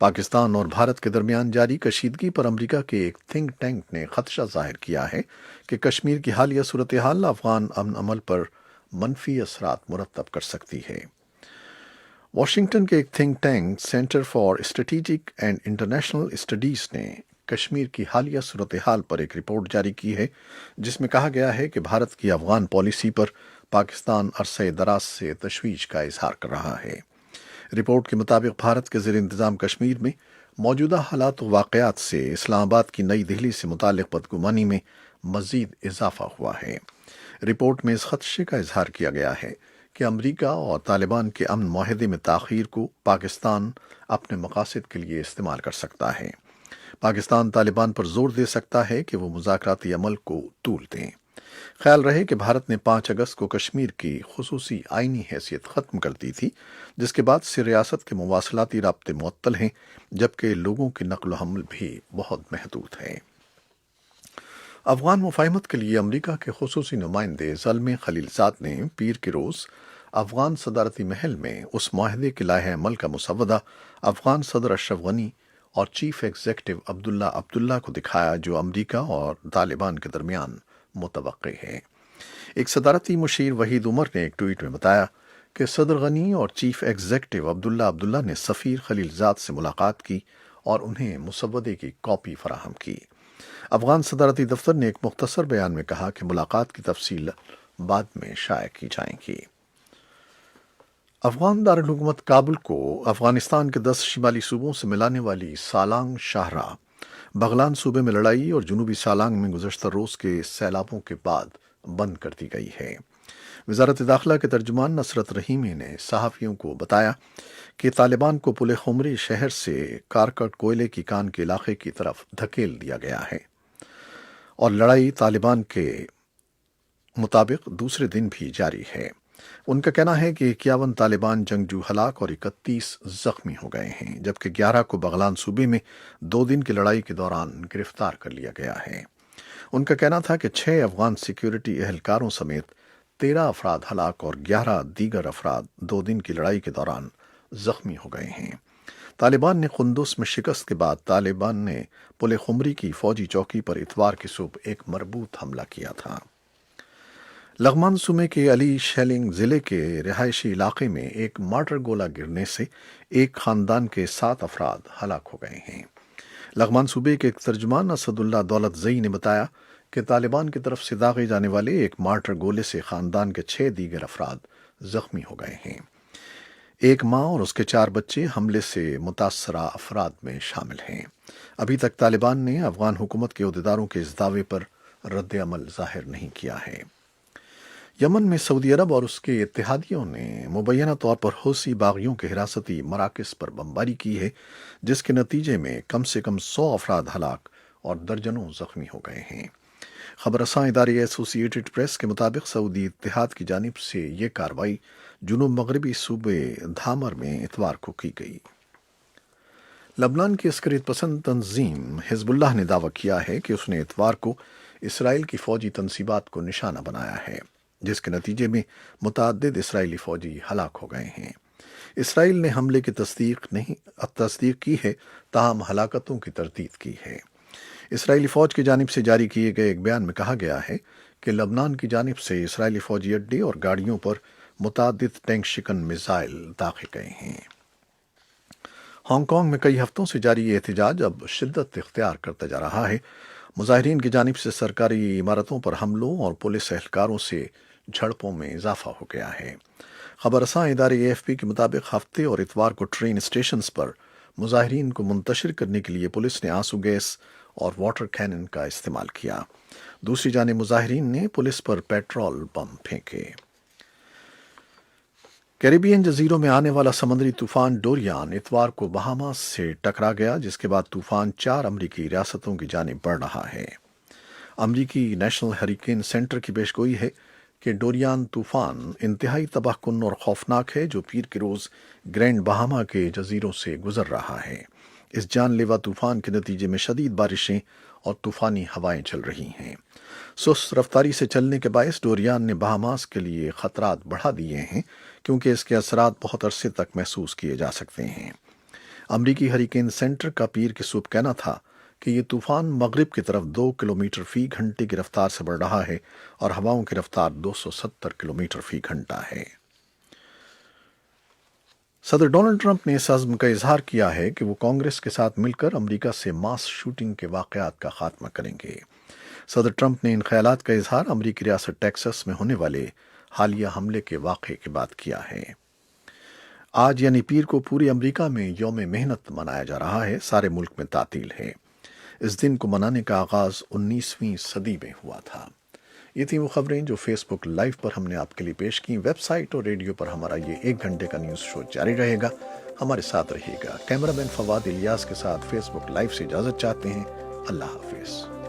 پاکستان اور بھارت کے درمیان جاری کشیدگی پر امریکہ کے ایک تھنک ٹینک نے خدشہ ظاہر کیا ہے کہ کشمیر کی حالیہ صورتحال افغان امن عمل پر منفی اثرات مرتب کر سکتی ہے۔ واشنگٹن کے ایک think tank centre for strategic and international studies نے کشمیر کی حالیہ صورتحال پر ایک رپورٹ جاری کی ہے، جس میں کہا گیا ہے کہ بھارت کی افغان پالیسی پر پاکستان عرصہ دراز سے تشویش کا اظہار کر رہا ہے۔ رپورٹ کے مطابق بھارت کے زیر انتظام کشمیر میں موجودہ حالات و واقعات سے اسلام آباد کی نئی دہلی سے متعلق بدگمانی میں مزید اضافہ ہوا ہے۔ رپورٹ میں اس خدشے کا اظہار کیا گیا ہے کہ امریکہ اور طالبان کے امن معاہدے میں تاخیر کو پاکستان اپنے مقاصد کے لیے استعمال کر سکتا ہے۔ پاکستان طالبان پر زور دے سکتا ہے کہ وہ مذاکراتی عمل کو طول دیں۔ خیال رہے کہ بھارت نے 5 اگست کو کشمیر کی خصوصی آئینی حیثیت ختم کر دی تھی، جس کے بعد سے ریاست کے مواصلاتی رابطے معطل ہیں، جبکہ لوگوں کی نقل و حمل بھی بہت محدود ہے۔ افغان مفاہمت کے لیے امریکہ کے خصوصی نمائندے زلمے خلیل زاد نے پیر کے روز افغان صدارتی محل میں اس معاہدے کے لائحہ عمل کا مسودہ افغان صدر اشرف غنی اور چیف ایگزیکٹو عبداللہ کو دکھایا، جو امریکہ اور طالبان کے درمیان متوقع ہے۔ ایک صدارتی مشیر وحید عمر نے ایک ٹویٹ میں بتایا کہ صدر غنی اور چیف ایگزیکٹو عبداللہ نے سفیر خلیل زاد سے ملاقات کی اور انہیں مسودے کی کاپی فراہم کی۔ افغان صدارتی دفتر نے ایک مختصر بیان میں کہا کہ ملاقات کی تفصیل بعد میں شائع کی جائیں گی۔ افغان دارالحکومت کابل کو افغانستان کے 10 شمالی صوبوں سے ملانے والی سالانگ شاہراہ بغلان صوبے میں لڑائی اور جنوبی سالانگ میں گزشتہ روز کے سیلابوں کے بعد بند کر دی گئی ہے۔ وزارت داخلہ کے ترجمان نصرت رحیمی نے صحافیوں کو بتایا کہ طالبان کو پل خمری شہر سے کارکٹ کوئلے کی کان کے علاقے کی طرف دھکیل دیا گیا ہے اور لڑائی طالبان کے مطابق دوسرے دن بھی جاری ہے۔ ان کا کہنا ہے کہ 51 طالبان جنگجو ہلاک اور 31 زخمی ہو گئے ہیں، جبکہ 11 کو بغلان صوبے میں 2 دن کی لڑائی کے دوران گرفتار کر لیا گیا ہے۔ ان کا کہنا تھا کہ 6 افغان سیکیورٹی اہلکاروں سمیت 13 افراد ہلاک اور 11 دیگر افراد 2 دن کی لڑائی کے دوران زخمی ہو گئے ہیں۔ طالبان نے قندوز میں شکست کے بعد طالبان نے پل خمری کی فوجی چوکی پر اتوار کی صبح ایک مربوط حملہ کیا تھا۔ لغمان صوبے کے علی شیلنگ ضلع کے رہائشی علاقے میں ایک مارٹر گولہ گرنے سے ایک خاندان کے 7 افراد ہلاک ہو گئے ہیں۔ لغمان صوبے کے ایک ترجمان اسد اللہ دولت زئی نے بتایا کہ طالبان کی طرف سے داغے جانے والے ایک مارٹر گولے سے خاندان کے 6 دیگر افراد زخمی ہو گئے ہیں۔ ایک ماں اور اس کے 4 بچے حملے سے متاثرہ افراد میں شامل ہیں۔ ابھی تک طالبان نے افغان حکومت کے عہدیداروں کے اس دعوے پر رد عمل ظاہر نہیں کیا ہے۔ یمن میں سعودی عرب اور اس کے اتحادیوں نے مبینہ طور پر حوثی باغیوں کے حراستی مراکز پر بمباری کی ہے، جس کے نتیجے میں کم سے کم 100 افراد ہلاک اور درجنوں زخمی ہو گئے ہیں۔ خبر رساں ادارے ایسوسی ایٹڈ پریس کے مطابق سعودی اتحاد کی جانب سے یہ کارروائی جنوب مغربی صوبے دھامر میں اتوار کو کی گئی۔ لبنان کی عسکریت پسند تنظیم حزب اللہ نے دعویٰ کیا ہے کہ اس نے اتوار کو اسرائیل کی فوجی تنصیبات کو نشانہ بنایا ہے، جس کے نتیجے میں متعدد اسرائیلی فوجی ہلاک ہو گئے ہیں۔ اسرائیل نے حملے کی تصدیق کی ہے، تاہم ہلاکتوں کی تردید کی ہے۔ اسرائیلی فوج کی جانب سے جاری کیے گئے ایک بیان میں کہا گیا ہے کہ لبنان کی جانب سے اسرائیلی فوجی اڈے اور گاڑیوں پر متعدد ٹینک شکن میزائل داغے گئے ہیں۔ ہانگ کانگ میں کئی ہفتوں سے جاری یہ احتجاج اب شدت اختیار کرتا جا رہا ہے۔ مظاہرین کی جانب سے سرکاری عمارتوں پر حملوں اور پولیس اہلکاروں سے جھڑپوں میں اضافہ ہو گیا ہے۔ خبر رساں ادارے AFP کے مطابق ہفتے اور اتوار کو ٹرین اسٹیشنز پر مظاہرین کو منتشر کرنے کے لیے پولیس نے آنسو گیس اور واٹر کینن کا استعمال کیا۔ دوسری جانب مظاہرین نے پولیس پر پیٹرول بم پھینکے۔ کیریبین جزیروں میں آنے والا سمندری طوفان ڈوریان اتوار کو بہاماس سے ٹکرا گیا، جس کے بعد طوفان 4 امریکی ریاستوں کی جانب بڑھ رہا ہے۔ امریکی نیشنل ہریکین سینٹر کی پیشگوئی ہے کہ ڈوریان طوفان انتہائی تباہ کن اور خوفناک ہے، جو پیر کے روز گرینڈ بہاما کے جزیروں سے گزر رہا ہے۔ اس جان لیوا طوفان کے نتیجے میں شدید بارشیں اور طوفانی ہوائیں چل رہی ہیں۔ سست رفتاری سے چلنے کے باعث ڈوریان نے بہاماس کے لیے خطرات بڑھا دیے ہیں، کیونکہ اس کے اثرات بہت عرصے تک محسوس کیے جا سکتے ہیں۔ امریکی ہریکین سینٹر کا پیر کی صبح کہنا تھا کہ یہ طوفان مغرب کی طرف 2 کلومیٹر فی گھنٹے کی رفتار سے بڑھ رہا ہے اور ہواؤں کی رفتار 270 کلومیٹر فی گھنٹہ ہے۔ صدر ڈونلڈ ٹرمپ نے اس عزم کا اظہار کیا ہے کہ وہ کانگریس کے ساتھ مل کر امریکہ سے ماس شوٹنگ کے واقعات کا خاتمہ کریں گے۔ صدر ٹرمپ نے ان خیالات کا اظہار امریکی ریاست ٹیکساس میں ہونے والے حالیہ حملے کے واقعے کے بعد کیا ہے۔ آج یعنی پیر کو پورے امریکہ میں یوم محنت منایا جا رہا ہے، سارے ملک میں تعطیل ہے۔ اس دن کو منانے کا آغاز 19ویں صدی میں ہوا تھا۔ یہ تھیں وہ خبریں جو فیس بک لائیو پر ہم نے آپ کے لیے پیش کی۔ ویب سائٹ اور ریڈیو پر ہمارا یہ 1 گھنٹے کا نیوز شو جاری رہے گا، ہمارے ساتھ رہیے گا۔ کیمرہ مین فواد الیاس کے ساتھ فیس بک لائیو سے اجازت چاہتے ہیں۔ اللہ حافظ۔